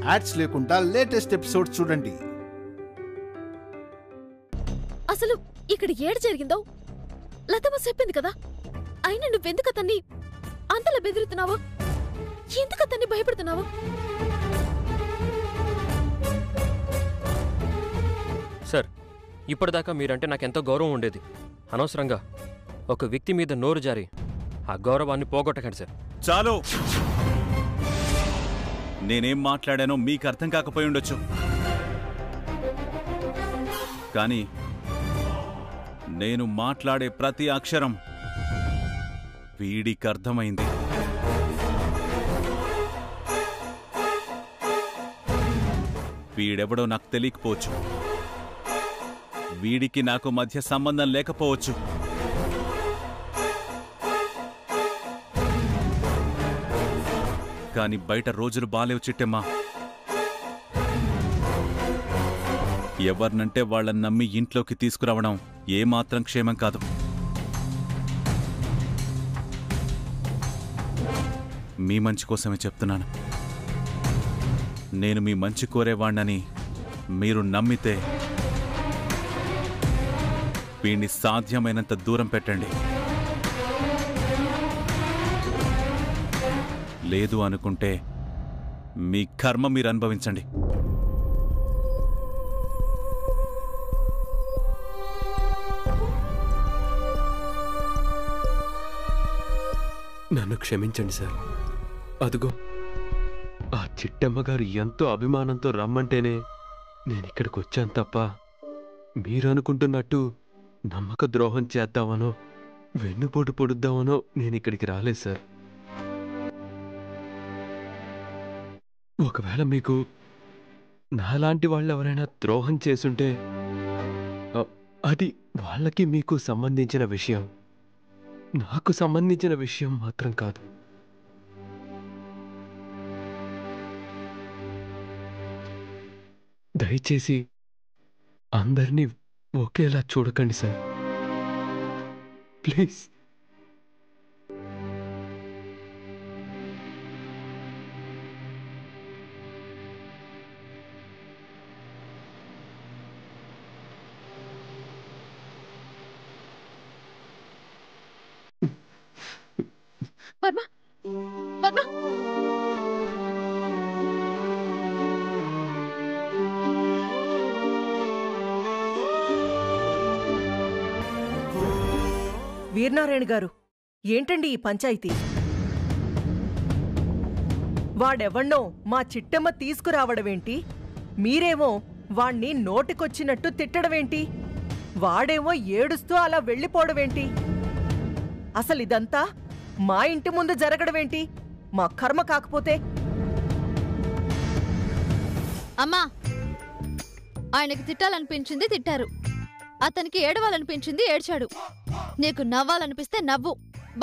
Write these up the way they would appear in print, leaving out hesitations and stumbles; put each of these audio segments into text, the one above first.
Ads లేకుండా latest episode చూడండి. అసలు ఇక్కడ ఏడు జరిగిందో లతమ్మ చెప్పింది కదా, అయినా నువ్వెందుకు అతన్ని అంతలా బెదిరుతున్నావు? ఎందుకు అతన్ని భయపడుతున్నావు? సార్, ఇప్పటిదాకా మీరంటే నాకెంతో గౌరవం ఉండేది. అనవసరంగా ఒక వ్యక్తి మీద నోరు జారి ఆ గౌరవాన్ని పోగొట్టకండి సార్. చాలు. నేనేం మాట్లాడానో మీకు అర్థం కాకపోయి ఉండొచ్చు, కానీ నేను మాట్లాడే ప్రతి అక్షరం వీడికి అర్థమైంది. వీడెవడో నాకు తెలియకపోవచ్చు, వీడికి నాకు మధ్య సంబంధం లేకపోవచ్చు, కానీ బయట రోజులు బాలేవు చిట్టెమ్మా. ఎవరినంటే వాళ్ళని నమ్మి ఇంట్లోకి తీసుకురావడం ఏమాత్రం క్షేమం కాదు. మీ మంచి కోసమే చెప్తున్నాను. నేను మీ మంచి కోరేవాణ్ణని మీరు నమ్మితే వీణ్ణి సాధ్యమైనంత దూరం పెట్టండి. లేదు అనుకుంటే మీ కర్మ మీరు అనుభవించండి. నన్ను క్షమించండి సార్. అదుగో ఆ చిట్టమ్మగారు ఎంతో అభిమానంతో రమ్మంటేనే నేనిక్కడికి వచ్చాను తప్ప మీరు అనుకుంటున్నట్టు నమ్మక ద్రోహం చేద్దామనో వెన్నుపోటు పొడుద్దామనో నేనిక్కడికి రాలేదు సార్. ఒకవేళ మీకు నాలాంటి వాళ్ళు ఎవరైనా ద్రోహం చేసుంటే అది వాళ్ళకి మీకు సంబంధించిన విషయం, నాకు సంబంధించిన విషయం మాత్రం కాదు. దయచేసి అందరినీ ఒకేలా చూడకండి సార్, ప్లీజ్. వర్మ, వర్మ, వీరనారాయణ గారు, ఏంటండి ఈ పంచాయితీ? వాడెవణ్ణో మా చిట్టమ్మ తీసుకురావడమేంటి? మీరేమో వాణ్ణి నోటికొచ్చినట్టు తిట్టడమేంటి? వాడేమో ఏడుస్తూ అలా వెళ్ళిపోవడమేంటి? అసలిదంతా మా ఇంటి ముందు జరగడమేంటి? మా కర్మ కాకపోతే. అమ్మా, ఆయనకి తిట్టాలనిపించింది తిట్టారు, అతనికి ఏడవాలనిపించింది ఏడ్చాడు. నీకు నవ్వాలనిపిస్తే నవ్వు,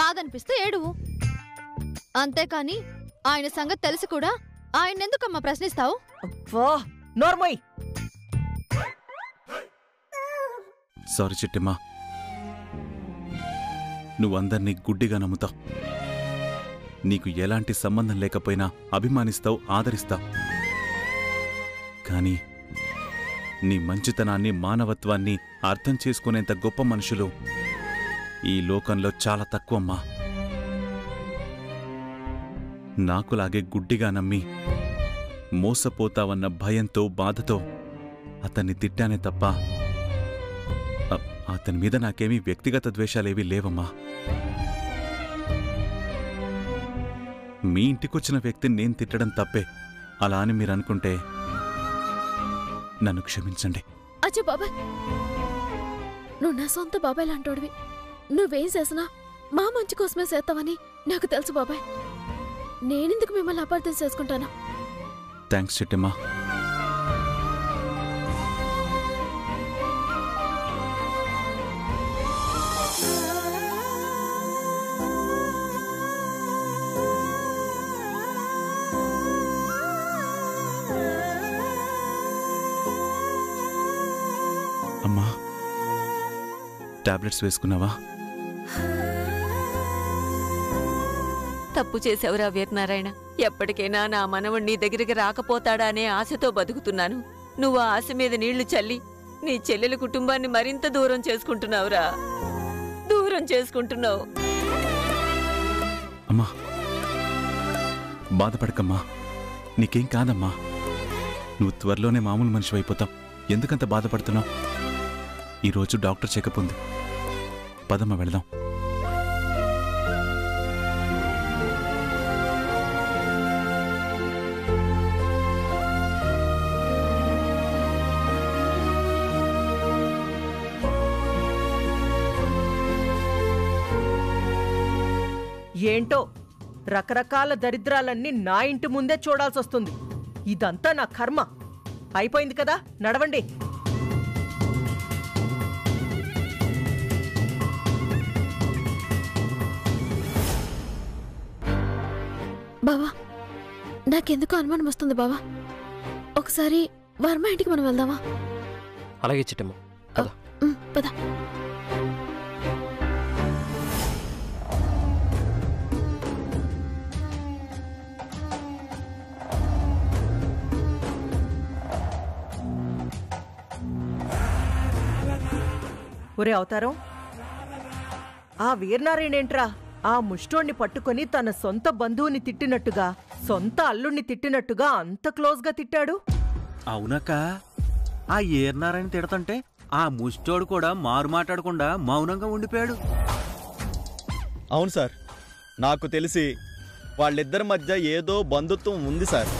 బాధ అనిపిస్తే ఏడువు. అంతేకాని ఆయన సంగతి తెలిసి కూడా ఆయన్నెందుకమ్మా ప్రశ్నిస్తావు? నోర్మోయ్. సారీ చిట్టెమ్మా, నువ్వందర్నీ గుడ్డిగా నమ్ముతావు. నీకు ఎలాంటి సంబంధం లేకపోయినా అభిమానిస్తావు, ఆదరిస్తావు. కానీ నీ మంచితనాన్ని, మానవత్వాన్ని అర్థం చేసుకునేంత గొప్ప మనుషులు ఈ లోకంలో చాలా తక్కువమ్మా. నాకులాగే గుడ్డిగా నమ్మి మోసపోతావన్న భయంతో, బాధతో అతన్ని తిట్టానే తప్ప అతని మీద నాకేమీ వ్యక్తిగత ద్వేషాలేవీ లేవమ్మా. మీ ఇంటికొచ్చిన వ్యక్తిని నేను తిట్టడం తప్పే. అలా అని మీరు అనుకుంటే నన్ను క్షమించండి. అచ్చా బాబాయ్, నువ్వు నా సొంత బాబాయ్ లాంటోడివి. నువ్వేం చేసినా మా మంచి కోసమే చేస్తావని నాకు తెలుసు బాబాయ్. నేనెందుకు మిమ్మల్ని అపార్థం చేసుకుంటాను? థ్యాంక్స్ చిట్టమ్మా. అమ్మా, టాబ్లెట్స్ వేసుకున్నావా? తప్పు చేసావురా వీరనారాయణ. ఎప్పటికైనా నా మనవడు నీ దగ్గరికి రాకపోతాడా అనే ఆశతో బతుకుతున్నాను. నువ్వు ఆ ఆశ మీద నీళ్లు చల్లి నీ చెల్లెల కుటుంబాన్ని మరింత దూరం చేసుకుంటున్నావురా. దూరం చేసుకుంటున్నావు. అమ్మా, బాధపడకమ్మా. నీకేం కాదమ్మా. నువ్వు త్వరలోనే మామూలు మనిషి అయిపోతావు. ఎందుకంత బాధపడుతున్నావు? ఈరోజు డాక్టర్ చెకప్ ఉంది. పదమ్మా, వెళదాం. ఏంటో రకరకాల దరిద్రాలన్నీ నా ఇంటి ముందే చూడాల్సొస్తుంది. ఇదంతా నా కర్మ. అయిపోయింది కదా, నడవండి. బావా, నాకెందుకు అనుమానం వస్తుంది బావా. ఒకసారి వర్మ ఇంటికి మనం వెళ్దామా? అలాగే చిట్టమ్మ, పద. పద. ఒరే అవతారం, ఆ వీరనారాయణేంట్రా ఆ ముష్టోణ్ణి పట్టుకొని తన సొంత బంధువుని తిట్టినట్టుగా, సొంత అల్లుణ్ణి తిట్టినట్టుగా అంత క్లోజ్గా తిట్టాడు? అవునక్క, ఆ ఏర్నారాయణ తిడతంటే ఆ ముష్టోడు కూడా మారు మాట్లాడకుండా మౌనంగా ఉండిపోయాడు. అవును సార్, నాకు తెలిసి వాళ్ళిద్దరి మధ్య ఏదో బంధుత్వం ఉంది సార్.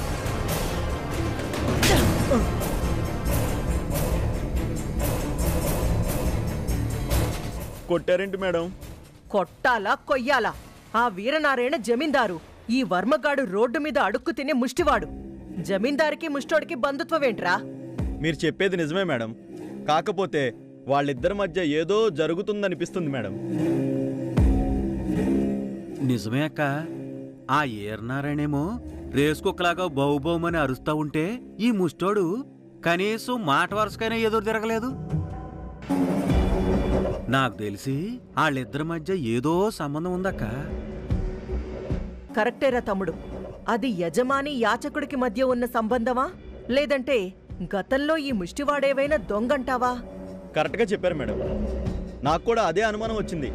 కొట్టారేంటి మేడం? కొట్టాలా కొయ్యాలా? ఆ వీరనారాయణ జమీందారు. ఈ వర్మగాడు రోడ్డు మీద అడుక్కు తినే ముష్టివాడు. జమీందారికి ముష్టోడికి బంధుత్వమేంట్రా? మీరు చెప్పేది నిజమే మేడం. కాకపోతే వాళ్ళిద్దరి మధ్య ఏదో జరుగుతుందనిపిస్తుంది మేడం. నిజమే అక్క, ఆ ఏర్నారాయణేమో రేసుకుక్కలాగా బౌబౌమని అరుస్తా ఉంటే ఈ ముష్టోడు కనీసం మాట వరుసకైనా ఎదురు తిరగలేదు. నాకు తెలిసి వాళ్ళిద్దరి మధ్య ఏదో సంబంధం ఉందక్క. కరెక్టేరా తమ్ముడు. అది యజమాని యాచకుడికి మధ్య ఉన్న సంబంధమా, లేదంటే గతంలో ఈ ముష్టివాడేవైనా దొంగంటావా? కరెక్ట్గా చెప్పారు మేడం. నాకు కూడా అదే అనుమానం వచ్చింది.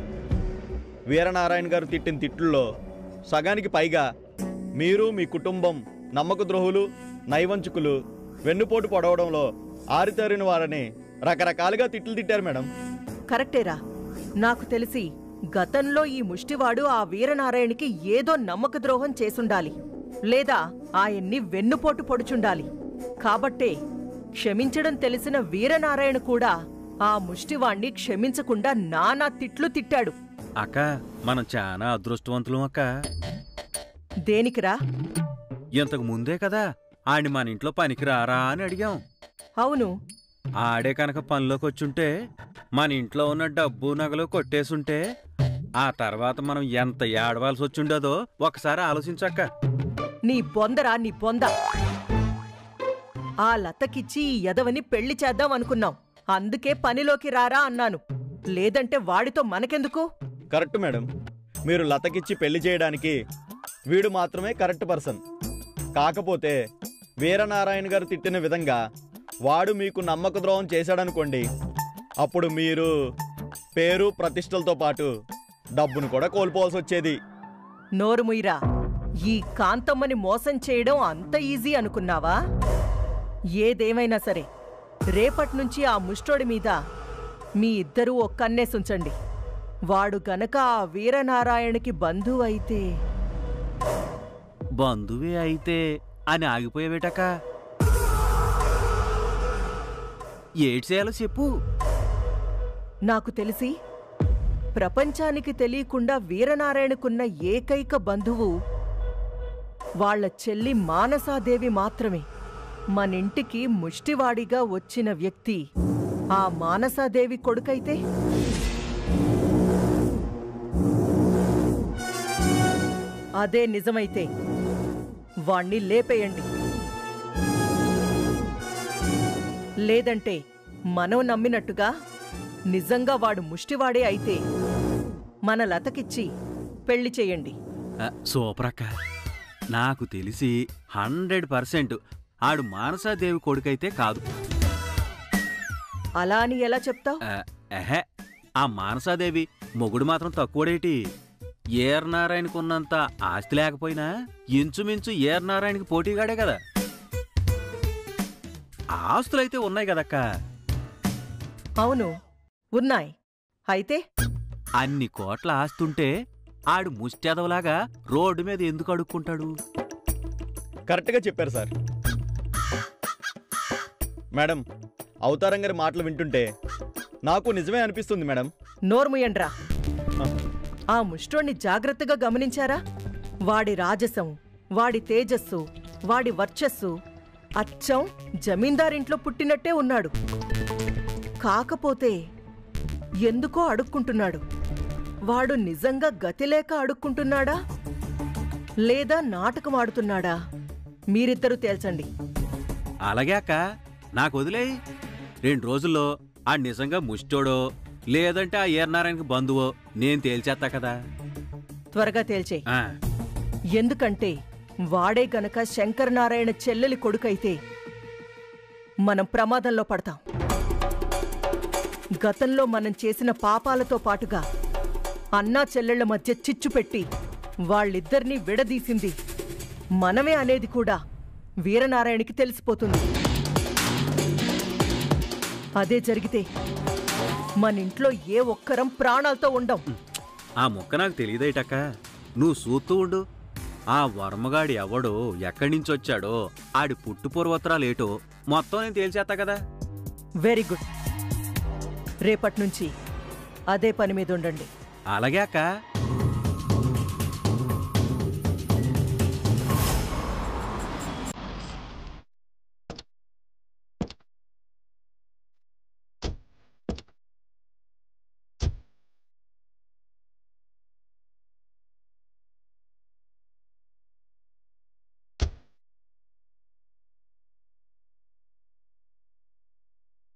వీరనారాయణ గారు తిట్టిన తిట్టుల్లో సగానికి పైగా మీరు, మీ కుటుంబం నమ్మక ద్రోహులు, నైవంచుకులు, వెన్నుపోటు పొడవడంలో ఆరితేరిన వారని రకరకాలుగా తిట్లు తిట్టారు మేడం. కరెక్టేరా. నాకు తెలిసి గతంలో ఈ ముష్టివాడు ఆ వీరనారాయణకి ఏదో నమ్మక ద్రోహం చేసుండాలి, లేదా ఆయన్ని వెన్నుపోటు పొడుచుండాలి. కాబట్టే క్షమించడం తెలిసిన వీరనారాయణ కూడా ఆ ముష్టివాణ్ణి క్షమించకుండా నానా తిట్లు తిట్టాడు. అక్క, మనం చాలా అదృష్టవంతులం అక్క. దేనికిరా? ఇంతకు ముందే కదా ఆడిని మన ఇంట్లో పనికి రారా అని అడిగాం. అవును. ఆడే కనుక పనిలోకి వచ్చుంటే మన ఇంట్లో ఉన్న డబ్బు నగలు కొట్టేసుంటే ఆ తర్వాత మనం ఎంత ఏడవాల్సి వచ్చుండదో ఒకసారి ఆలోచించక్క. నీ బొందరా, నీ బొంద. ఆ లతకిచ్చి ఈ యదవని పెళ్లి చేద్దాం అనుకున్నాం. అందుకే పనిలోకి రారా అన్నాను. లేదంటే వాడితో మనకెందుకు? Correct madam. మీరు లతకిచ్చి పెళ్లి చేయడానికి వీడు మాత్రమే కరెక్ట్ పర్సన్. కాకపోతే వీరనారాయణ గారు తిట్టిన విధంగా వాడు మీకు నమ్మక ద్రోహం చేశాడనుకోండి, అప్పుడు మీరు పేరు ప్రతిష్టలతో పాటు డబ్బును కూడా కోల్పోవాల్సి వచ్చేది. నోరుముయిరా. ఈ కాంతమ్మని మోసం చేయడం అంత ఈజీ అనుకున్నావా? ఏదేమైనా సరే రేపట్నుంచి ఆ ముష్టోడి మీద మీ ఇద్దరూ ఓ కన్నేసుంచండి. వాడు గనక ఆ వీరనారాయణకి బంధువు అయితే. బంధువే అయితే అని ఆగిపోయేవేటక్క. ఏడ్ చేయాలో చెప్పు. నాకు తెలిసి ప్రపంచానికి తెలియకుండా వీరనారాయణకున్న ఏకైక బంధువు వాళ్ల చెల్లి మానసాదేవి మాత్రమే. మనింటికి ముష్టివాడిగా వచ్చిన వ్యక్తి ఆ మానసాదేవి కొడుకైతే? అదే నిజమైతే వాణ్ణి లేపేయండి. లేదంటే మనం నమ్మినట్టుగా నిజంగా వాడు ముష్టివాడే అయితే మన లతకిచ్చి పెళ్లి చేయండి. సూపర్ అక్క. నాకు తెలిసి 100% ఆడు మానసాదేవి కొడుకైతే కాదు. అలా అని ఎలా చెప్తావు? ఎహే, ఆ మానసాదేవి మొగుడు మాత్రం తక్కువడేటి. ఏర్నారాయణకున్నంత ఆస్తి లేకపోయినా ఇంచుమించు ఏర్నారాయణకి పోటీగాడే కదా. ఆస్తులైతే ఉన్నాయి కదక్క. అవును, ఉన్నాయి. అయితే అన్ని కోట్ల ఆస్తుంటే ఆడు ముష్టెదవలాగా రోడ్డు మీద ఎందుకు అడుక్కుంటాడు? కరెక్ట్గా చెప్పారు సార్. మేడం, అవతారం గారి మాటలు వింటుంటే నాకు నిజమే అనిపిస్తుంది మేడం. నోర్ముయండ్రా. ఆ ముష్టోణ్ణి జాగ్రత్తగా గమనించారా? వాడి రాజసం, వాడి తేజస్సు, వాడి వర్చస్సు అచ్చం జమీందారింట్లో పుట్టినట్టే ఉన్నాడు. కాకపోతే ఎందుకో అడుక్కుంటున్నాడు. వాడు నిజంగా గతిలేక అడుక్కుంటున్నాడా లేదా నాటకమాడుతున్నాడా? మీరిద్దరూ తేల్చండి. అలాగే అక్క, నాకు వదిలేయి. 2 రోజుల్లో ఆ నిజంగా ముష్టోడో లేదంటే ఆ ఏర్నారాయణకి బంధువో నేను తేల్చేస్తా కదా. త్వరగా తేల్చేయి. ఎందుకంటే వాడే గనక శంకరనారాయణ చెల్లెలి కొడుకైతే మనం ప్రమాదంలో పడతాం. గతంలో మనం చేసిన పాపాలతో పాటుగా అన్నా చెల్లెళ్ల మధ్య చిచ్చు పెట్టి వాళ్ళిద్దరినీ విడదీసింది మనమే అనేది కూడా వీరనారాయణకి తెలిసిపోతుంది. అదే జరిగితే మనింట్లో ఏ ఒక్కరం ప్రాణాలతో ఉండం. ఆ ముక్క నాకు తెలియదేటక్క. నువ్వు చూస్తూ ఉండు. ఆ వర్మగాడి ఎవడో ఎక్కడి నుంచి వచ్చాడో ఆడి పుట్టు పూర్వోత్తరాలేటో మొత్తం నేను తేల్చేస్తా కదా. Very good. రేపట్నుంచి అదే పని మీద ఉండండి. అలాగే అక్క.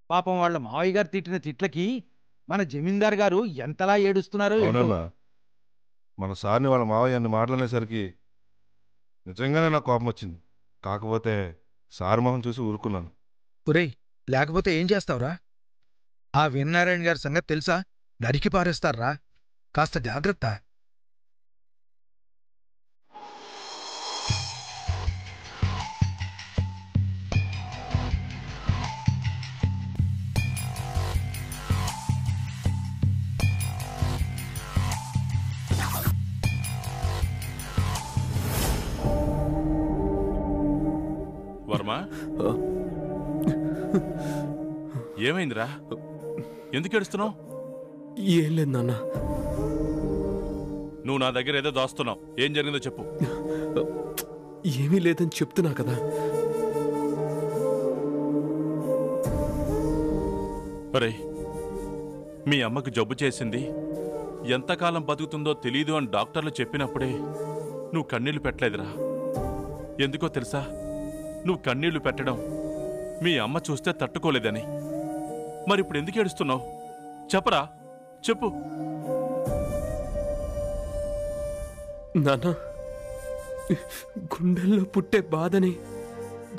పాపం వాళ్ళ మావయ్య గారు తిట్టిన తిట్లకి మన జమీందార్ గారు ఎంతలా ఏడుస్తున్నారో. అవునన్నా, మన సార్ని వాళ్ళ మావయ్య అన్ని మాటలనేసరికి నిజంగానే నాకు కోపం వచ్చింది. కాకపోతే సార్ మొహం చూసి ఊరుకున్నాను. ఒరేయ్, లేకపోతే ఏం చేస్తావురా? ఆ వీరనారాయణ గారి సంగతి తెలుసా? నరికి పారేస్తారా? కాస్త జాగ్రత్త. వర్మ, ఏమైందిరా? ఎందుకు ఏడుస్తున్నావు? ఏం లేదు నాన్న. నువ్వు నా దగ్గర ఏదో దాస్తున్నావు. ఏం జరిగిందో చెప్పు. ఏమీ లేదని చెప్తున్నా కదా. ఒరేయ్, మీ అమ్మకు జబ్బు చేసింది, ఎంతకాలం బతుకుతుందో తెలీదు అని డాక్టర్లు చెప్పినప్పుడే నువ్వు కన్నీళ్లు పెట్టలేదురా. ఎందుకో తెలుసా? నువ్వు కన్నీళ్లు పెట్టడం మీ అమ్మ చూస్తే తట్టుకోలేదని. మరిప్పుడు ఎందుకు ఏడుస్తున్నావు? చెప్పరా, చెప్పు. నాన్న, గుండెల్లో పుట్టే బాధని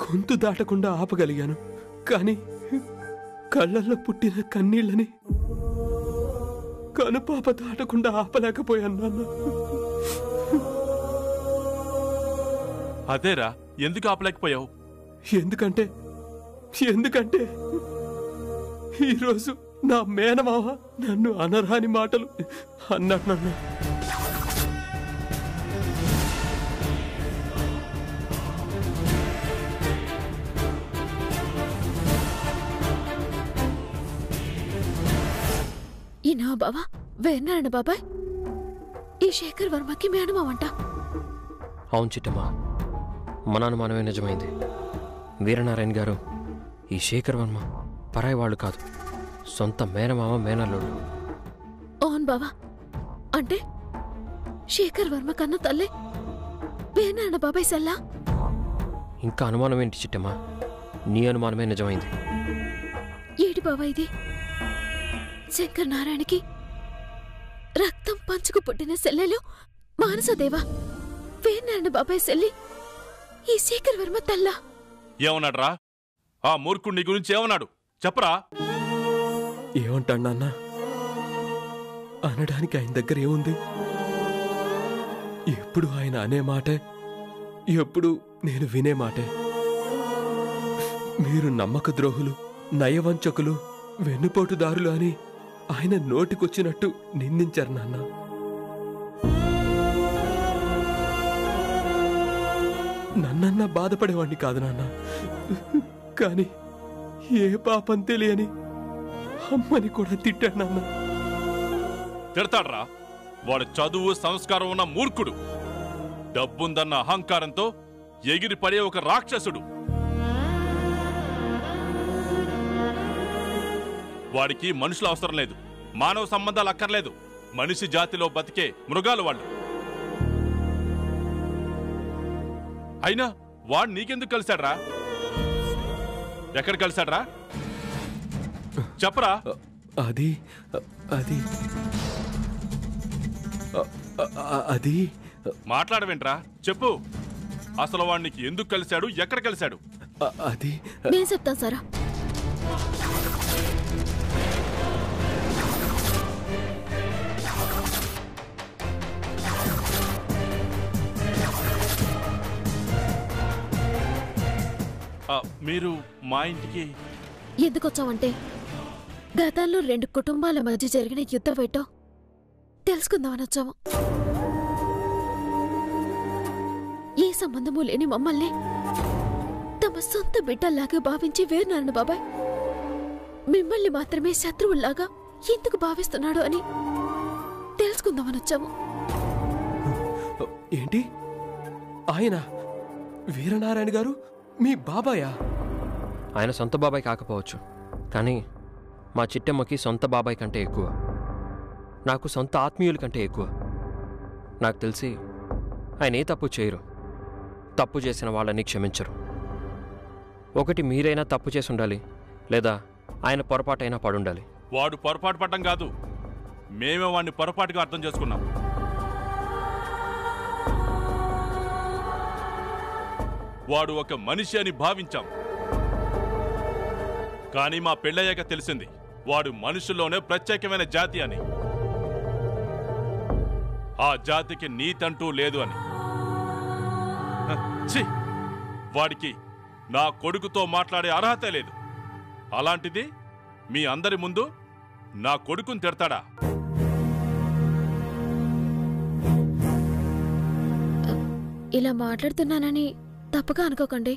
గొంతు దాటకుండా ఆపగలిగాను. కానీ కళ్ళల్లో పుట్టిన కన్నీళ్ళని కనుపాప దాటకుండా ఆపలేకపోయాను నాన్న. అదేరా, ఎందుకు ఆపలేకపోయావు? ఎందుకంటే ఈరోజు నా మేనమావ నన్ను అనరాని మాటలు అన్నాడు నాన్న. ఈయన బావా వీరనారాయణ బాబాయ్, ఈ శేఖర్ వర్మకి మేనమావంట. అవును చిట్టమ్మా, మన అనుమానమే నిజమైంది. వీరనారాయణ గారు ఈ శేఖర్ వర్మ పరాయి వాళ్ళు కాదు, సొంత మేనమామ మేనల్లుడు. అవును బావా, అంటే శేఖర్ వర్మ కన్న తల్లే వీరనారాయణ బాబాయ్ సెల్లా. ఇంకా అనుమానం ఏంటి చిట్టమ్మా? నీ అనుమానమే నిజమైంది. ఏడి బావా ఇది? శంకర్ నారాయణకి రక్తం పంచుకు పుట్టిన సెల్లెలు మానసదేవా వీరనారాయణ బాబాయ్ సెల్లి ఈ శేఖర్ వర్మ తల్లా. ఏమన్నాడ్రా? ఆ మూర్ఖుడి గురించి ఏమన్నాడు చెప్పరా? ఏమంటాడు నాన్న? అనడానికి ఆయన దగ్గర ఏముంది? ఎప్పుడు ఆయన అనే మాటే, ఎప్పుడు నేను వినే మాటే. మీరు నమ్మక ద్రోహులు, నయవంచకులు, వెన్నుపోటుదారులు అని ఆయన నోటికొచ్చినట్టు నిందించారు నాన్న. నన్నన్నా బాధపడేవాణ్ణి కాదు నాన్న, కానీ ఏ పాపం తెలియని అమ్మని కూడా తిట్టాడు నాన్న. తిడతాడ్రా? వాడు చదువు సంస్కారం ఉన్న మూర్ఖుడు, డబ్బుందన్న అహంకారంతో ఎగిరి పడే ఒక రాక్షసుడు. వాడికి మనుషులు అవసరం లేదు, మానవ సంబంధాలు అక్కర్లేదు. మనిషి జాతిలో బతికే మృగాలు వాళ్ళు. అయినా వాడు నీకెందుకు కలిశాడ్రా? ఎక్కడ కలిశాడ్రా చెప్పరా? అది అది అది మాట్లాడవేంట్రా? చెప్పు. అసలు వాడికి ఎందుకు కలిశాడు, ఎక్కడ కలిశాడు? అది నేను చెప్తాను సారా. మీరు మా ఇంటికి ఎందుకొచ్చావంటే గతంలో 2 కుటుంబాల మధ్య జరిగిన యుద్ధం ఏంటో తెలుసుకుందామని వచ్చాము. ఏ సంబంధము లేని మమ్మల్ని తమ సొంత బిడ్డల్లాగా భావించి వీరనారాయణ బాబాయ్ మిమ్మల్ని మాత్రమే శత్రువుల్లాగా ఎందుకు భావిస్తున్నాడు అని తెలుసుకుందామని వచ్చాము. ఏంటి? ఆయన వీరనారాయణ గారు మీ బాబాయా? ఆయన సొంత బాబాయ్ కాకపోవచ్చు, కానీ మా చిట్టమ్మకి సొంత బాబాయ్ కంటే ఎక్కువ, నాకు సొంత ఆత్మీయుల కంటే ఎక్కువ. నాకు తెలిసి ఆయన ఏ తప్పు చేయరు, తప్పు చేసిన వాళ్ళని క్షమించరు. ఒకటి మీరైనా తప్పు చేసి ఉండాలి, లేదా ఆయన పొరపాటైనా పడుండాలి. వాడు పొరపాటు పడ్డం కాదు, మేమే వాడిని పొరపాటుగా అర్థం చేసుకున్నాం. వాడు ఒక మనిషి అని భావించాం, కానీ మా పెళ్ళయ్యాక తెలిసింది వాడు మనుషుల్లోనే ప్రత్యేకమైన జాతి అని. ఆ జాతికి నీతంటూ లేదు అని. ఛీ! వాడికి నా కొడుకుతో మాట్లాడే అర్హత లేదు. అలాంటిది మీ అందరి ముందు నా కొడుకుని తిడతాడా? ఇలా మాట్లాడుతున్నానని తప్పుగా అనుకోకండి.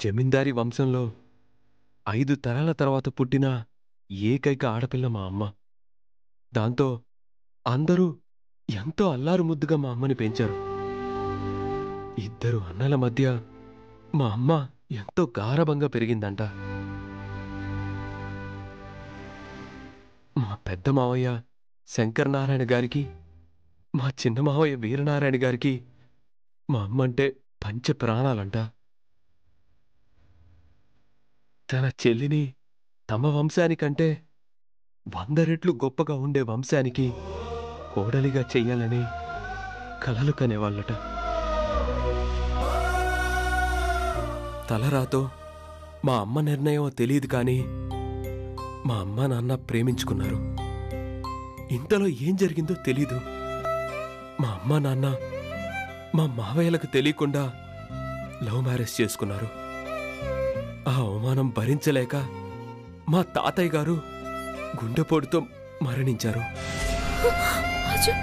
జమీందారీ వంశంలో 5 తరాల తర్వాత పుట్టిన ఏకైక ఆడపిల్ల మా అమ్మ. దాంతో అందరూ ఎంతో అల్లారు ముద్దుగా మా అమ్మని పెంచారు. 2 అన్నల మధ్య మా అమ్మ ఎంతో గారాబంగా పెరిగిందంట. మా పెద్ద మావయ్య శంకరనారాయణ గారికి, మా చిన్న మావయ్య వీరనారాయణ గారికి మా అమ్మంటే పంచ ప్రాణాలంట. తన చెల్లిని తమ వంశానికంటే 100 రెట్లు గొప్పగా ఉండే వంశానికి కోడలిగా చెయ్యాలని కలలు కనేవాళ్ళట. తలరాతో మా అమ్మ నిర్ణయం తెలియదు కానీ మా అమ్మ నాన్న ప్రేమించుకున్నారు. ఇంతలో ఏం జరిగిందో తెలీదు. మా అమ్మ నాన్న మా మావయ్యలకు తెలియకుండా లవ్ మ్యారేజ్ చేసుకున్నారు. ఆ అవమానం భరించలేక మా తాతయ్య గారు గుండెపోటుతో మరణించారు. అచ్చా!